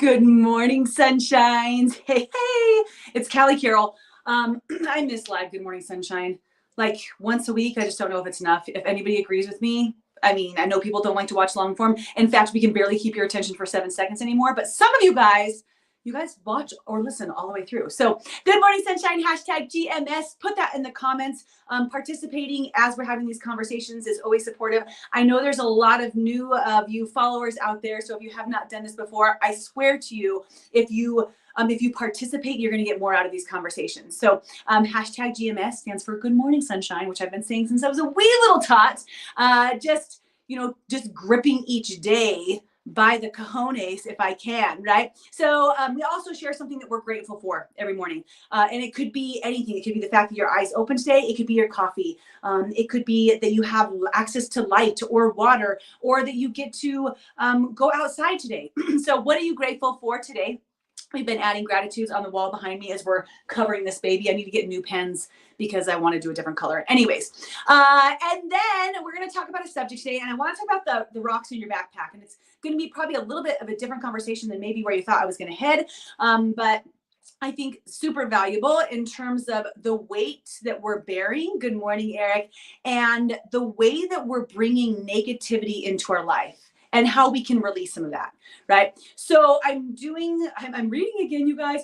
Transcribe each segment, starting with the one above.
Good morning, sunshines. Hey, hey, it's Callie Carroll. I miss live Good Morning Sunshine. Like once a week, I just don't know if it's enough. If anybody agrees with me, I mean, I know people don't like to watch long form. In fact, we can barely keep your attention for 7 seconds anymore, but some of you guys watch or listen all the way through. So Good Morning Sunshine, hashtag GMS, put that in the comments. Participating as we're having these conversations is always supportive. I know there's a lot of new you followers out there. So if you have not done this before, I swear to you, if you participate, you're going to get more out of these conversations. So hashtag GMS stands for Good Morning Sunshine, which I've been saying since I was a wee little tot. Just gripping each day by the cojones if I can, right? So we also share something that we're grateful for every morning. And it could be anything. It could be the fact that your eyes open today. It could be your coffee. It could be that you have access to light or water, or that you get to go outside today. So what are you grateful for today? We've been adding gratitudes on the wall behind me as we're covering this baby. I need to get new pens because I want to do a different color. Anyways, and then we're going to talk about a subject today, and I want to talk about the rocks in your backpack. And it's going to be probably a little bit of a different conversation than maybe where you thought I was going to head. But I think super valuable in terms of the weight that we're bearing. Good morning, Eric. And the way that we're bringing negativity into our life and how we can release some of that, right? So I'm reading again, you guys,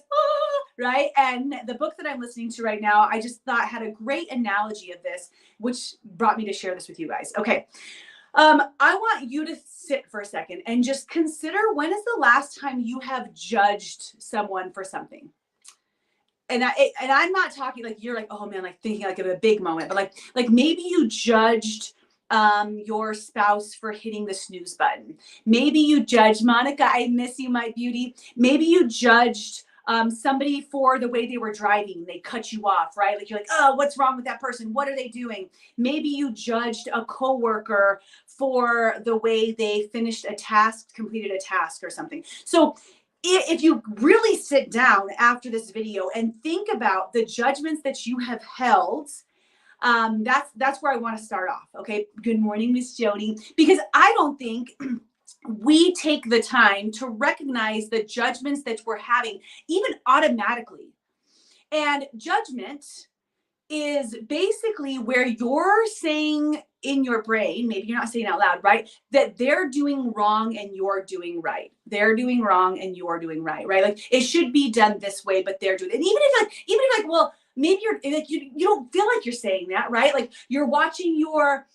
right? And the book that I'm listening to right now, I just thought had a great analogy of this, which brought me to share this with you guys. Okay. I want you to sit for a second and just consider, when is the last time you have judged someone for something? And I'm not talking like you're like, oh man, like thinking like of a big moment, but like maybe you judged your spouse for hitting the snooze button. Maybe you judged Monica, I miss you, my beauty. Maybe you judged somebody for the way they were driving. They cut you off, right? Like you're like, oh, what's wrong with that person? What are they doing? Maybe you judged a coworker for the way they completed a task or something. So if you really sit down after this video and think about the judgments that you have held, that's where I want to start off. Okay. Good morning, Miss Jody, because I don't think we take the time to recognize the judgments that we're having, even automatically. And judgment is basically where you're saying in your brain, maybe you're not saying out loud, right? That they're doing wrong and you're doing right. They're doing wrong and you're doing right, right? Like it should be done this way, but they're doing it. And even if well, maybe you're like, you don't feel like you're saying that, right? Like you're watching your,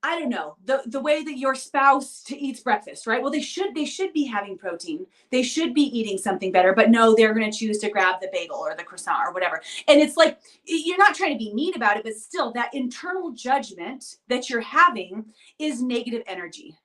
I don't know, the way that your spouse eats breakfast, right? Well, they should be having protein. They should be eating something better, but no, they're going to choose to grab the bagel or the croissant or whatever. And it's like, you're not trying to be mean about it, but still that internal judgment that you're having is negative energy.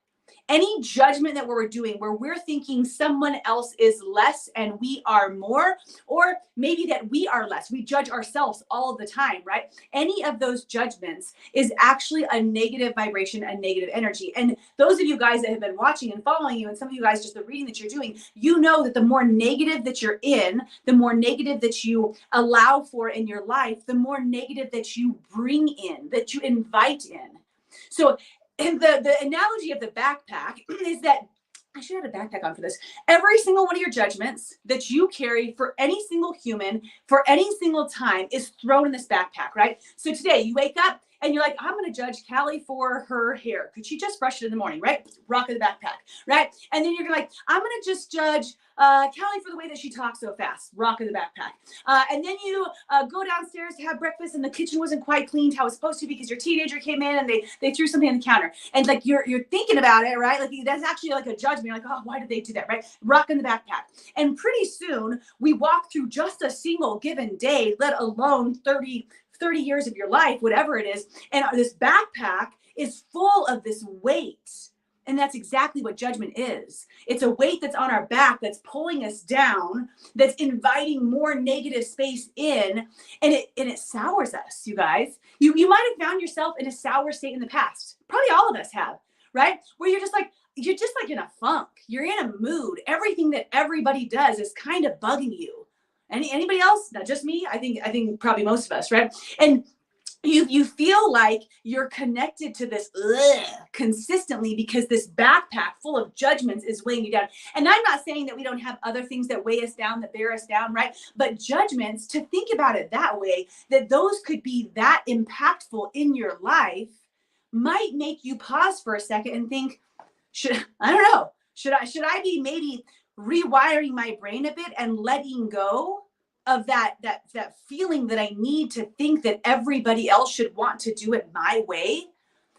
Any judgment that we're doing where we're thinking someone else is less and we are more, or maybe that we are less, we judge ourselves all the time, right? Any of those judgments is actually a negative vibration, a negative energy. And those of you guys that have been watching and following you, and some of you guys just the reading that you're doing, you know that the more negative that you're in, the more negative that you allow for in your life, the more negative that you bring in, that you invite in. So and the analogy of the backpack is that I should have a backpack on for this. Every single one of your judgments that you carry for any single human, for any single time, is thrown in this backpack, right? So today you wake up and you're like, I'm going to judge Callie for her hair. Could she just brush it in the morning, right? Rock of the backpack, right? And then you're like, I'm going to just judge Callie for the way that she talks so fast. Rock of the backpack. And then you go downstairs to have breakfast and the kitchen wasn't quite cleaned how it's supposed to because your teenager came in and they threw something on the counter. And like you're thinking about it, right? Like that's actually like a judgment. You're like, oh, why did they do that, right? Rock in the backpack. And pretty soon we walk through just a single given day, let alone 30 years of your life, whatever it is. And this backpack is full of this weight. And that's exactly what judgment is. It's a weight that's on our back, that's pulling us down, that's inviting more negative space in, and it sours us, you guys. You might have found yourself in a sour state in the past. Probably all of us have, right? Where you're just like in a funk. You're in a mood. Everything that everybody does is kind of bugging you. Anybody else? Not just me. I think probably most of us, right? And you feel like you're connected to this consistently because this backpack full of judgments is weighing you down. And I'm not saying that we don't have other things that weigh us down, that bear us down, right? But judgments, to think about it that way, that those could be that impactful in your life, might make you pause for a second and think, I don't know, should I be maybe rewiring my brain a bit and letting go of that feeling that I need to think that everybody else should want to do it my way,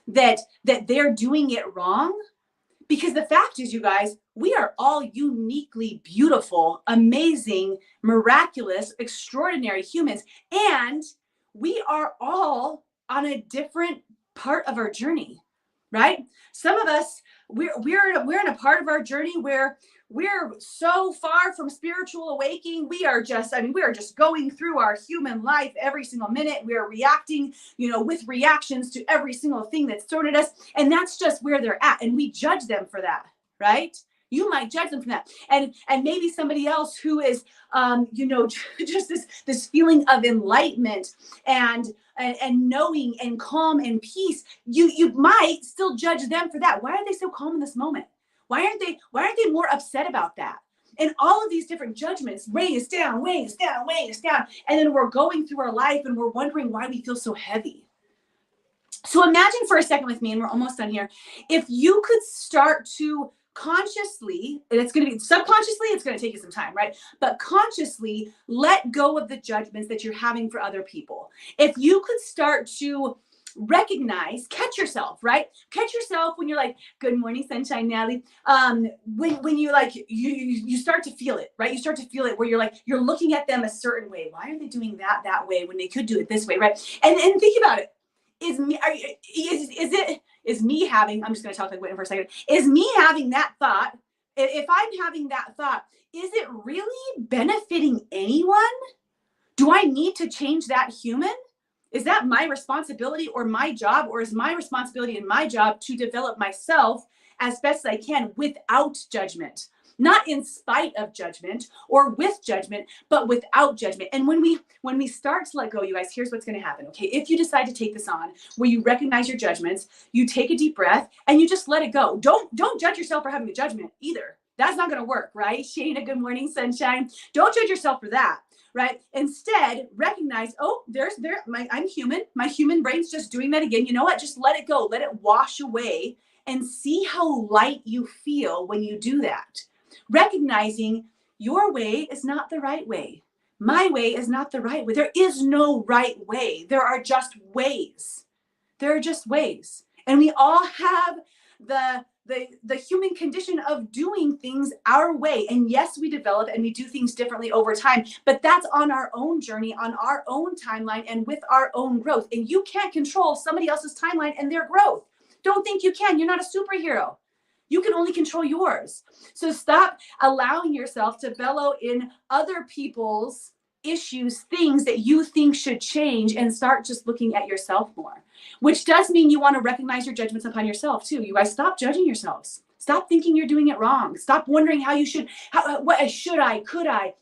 that they're doing it wrong? Because the fact is, you guys, we are all uniquely beautiful, amazing, miraculous, extraordinary humans, and we are all on a different part of our journey, right? Some of us, we're in a part of our journey where we're so far from spiritual awakening. We are just going through our human life every single minute. We are reacting, with reactions to every single thing that's thrown at us. And that's just where they're at. And we judge them for that, right? You might judge them for that. And maybe somebody else who is, just this feeling of enlightenment and knowing and calm and peace, you might still judge them for that. Why are they so calm in this moment? Why aren't they more upset about that? And all of these different judgments weigh us down, weighing us down. And then we're going through our life and we're wondering why we feel so heavy. So imagine for a second with me, and we're almost done here. If you could start to consciously, and it's going to be subconsciously, it's going to take you some time, right? But consciously let go of the judgments that you're having for other people. If you could start to recognize, catch yourself, right? Catch yourself when you're like, good morning, sunshine, Natalie. When you like, you start to feel it, right? You start to feel it where you're like, you're looking at them a certain way. Why are they doing that way when they could do it this way, right? And think about it. Is me having, I'm just going to talk like wait for a second. Is me having that thought? If I'm having that thought, is it really benefiting anyone? Do I need to change that human? Is that my responsibility or my job, or is my responsibility and my job to develop myself as best as I can without judgment? Not in spite of judgment or with judgment, but without judgment. And when we start to let go, you guys, here's what's going to happen. Okay. If you decide to take this on, where you recognize your judgments, you take a deep breath and you just let it go. Don't judge yourself for having a judgment either. That's not going to work, right? Shana, good morning, sunshine. Don't judge yourself for that, right? Instead, recognize, I'm human. My human brain's just doing that again. You know what? Just let it go. Let it wash away and see how light you feel when you do that. Recognizing your way is not the right way. My way is not the right way. There is no right way. There are just ways. There are just ways. And we all have the human condition of doing things our way. And yes, we develop and we do things differently over time, but that's on our own journey, on our own timeline, and with our own growth. And you can't control somebody else's timeline and their growth. Don't think you can. You're not a superhero. You can only control yours. So stop allowing yourself to bellow in other people's issues, things that you think should change, and start just looking at yourself more, which does mean you want to recognize your judgments upon yourself too. You guys, stop judging yourselves. Stop thinking you're doing it wrong. Stop wondering how you should, what should I, could I,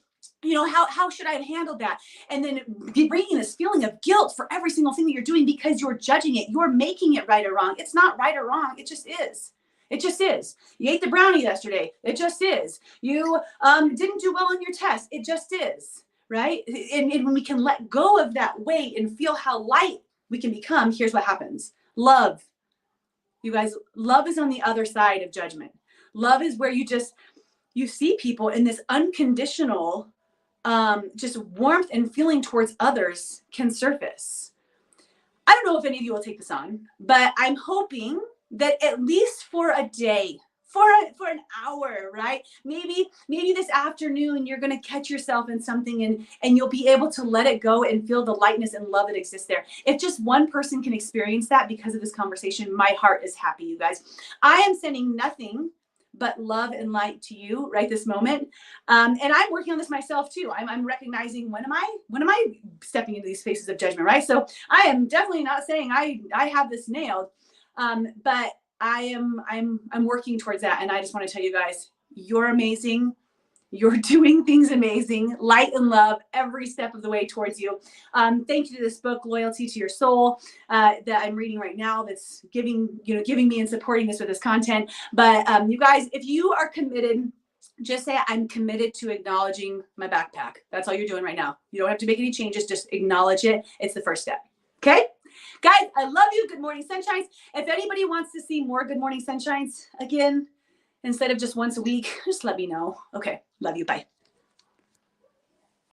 how should I have handled that? And then bringing this feeling of guilt for every single thing that you're doing because you're judging it. You're making it right or wrong. It's not right or wrong. It just is. It just is. You ate the brownie yesterday. It just is. You didn't do well on your test. It just is, right? And when we can let go of that weight and feel how light we can become, here's what happens. Love. You guys, love is on the other side of judgment. Love is where you see people in this unconditional, just warmth and feeling towards others can surface. I don't know if any of you will take this on, but I'm hoping that at least for a day, for an hour, right? Maybe this afternoon, you're going to catch yourself in something and you'll be able to let it go and feel the lightness and love that exists there. If just one person can experience that because of this conversation, my heart is happy, you guys. I am sending nothing but love and light to you right this moment. And I'm working on this myself too. I'm recognizing when am I stepping into these spaces of judgment, right? So I am definitely not saying I have this nailed. But I'm working towards that. And I just want to tell you guys, you're amazing. You're doing things amazing, light and love every step of the way towards you. Thank you to this book, Loyalty to Your Soul, that I'm reading right now. That's giving me and supporting us with this content. But you guys, if you are committed, just say, I'm committed to acknowledging my backpack. That's all you're doing right now. You don't have to make any changes. Just acknowledge it. It's the first step. Okay? Guys, I love you. Good morning, sunshines. If anybody wants to see more Good Morning Sunshines, again, instead of just once a week, just let me know. Okay. Love you. Bye.